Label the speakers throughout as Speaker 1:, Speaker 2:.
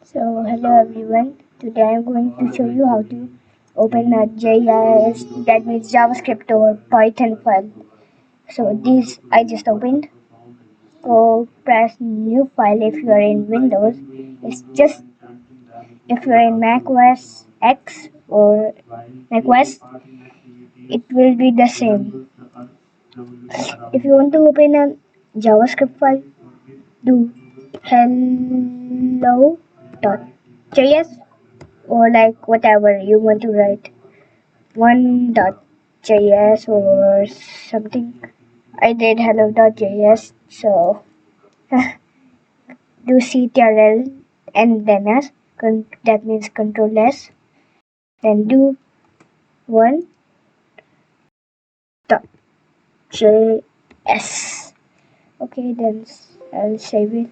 Speaker 1: So hello everyone, today I'm going to show you how to open a JS, that means JavaScript or Python file. So these I just opened. Go press new file if you are in Windows. It's just if you are in Mac OS X or Mac OS, it will be the same. If you want to open a JavaScript file, do hello.js or like whatever you want to write, 1.js or something. I did hello.js, so do ctrl and then s, that means control s, then do 1.js. Okay, then I'll save it.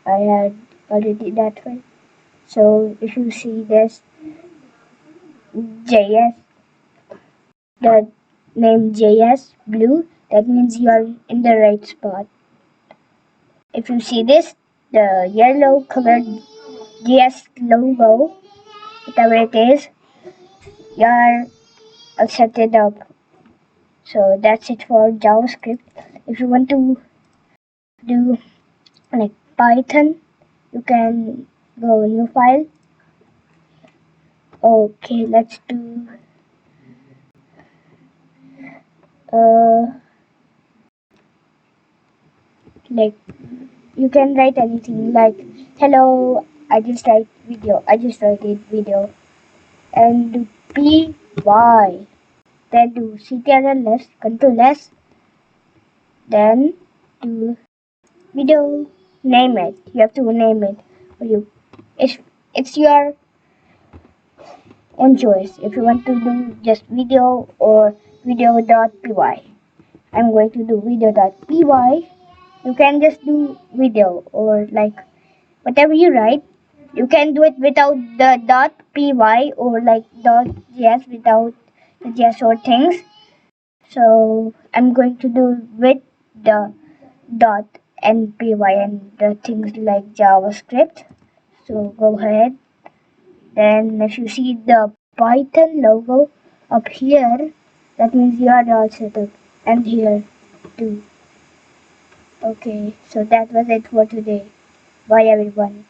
Speaker 1: I had already that file. So if you see this JS, the name JS blue, that means you are in the right spot. If you see this, the yellow colored JS logo, whatever it is, you are all set it up. So that's it for JavaScript. If you want to do like Python, you can go new file. Okay, let's do like you can write anything like hello. I just write it video and do py. Then do ctrl s, control s, then do video. Name it. You have to name it for you. It's your own choice. If you want to do just video or video.py. I'm going to do video.py. You can just do video or like whatever you write. You can do it without the .py or like .js without the JS or things. So I'm going to do with the .npy and the things like JavaScript. So go ahead. Then if you see the Python logo up here, that means you are all set up. And here too. Okay, so that was it for today. Bye everyone.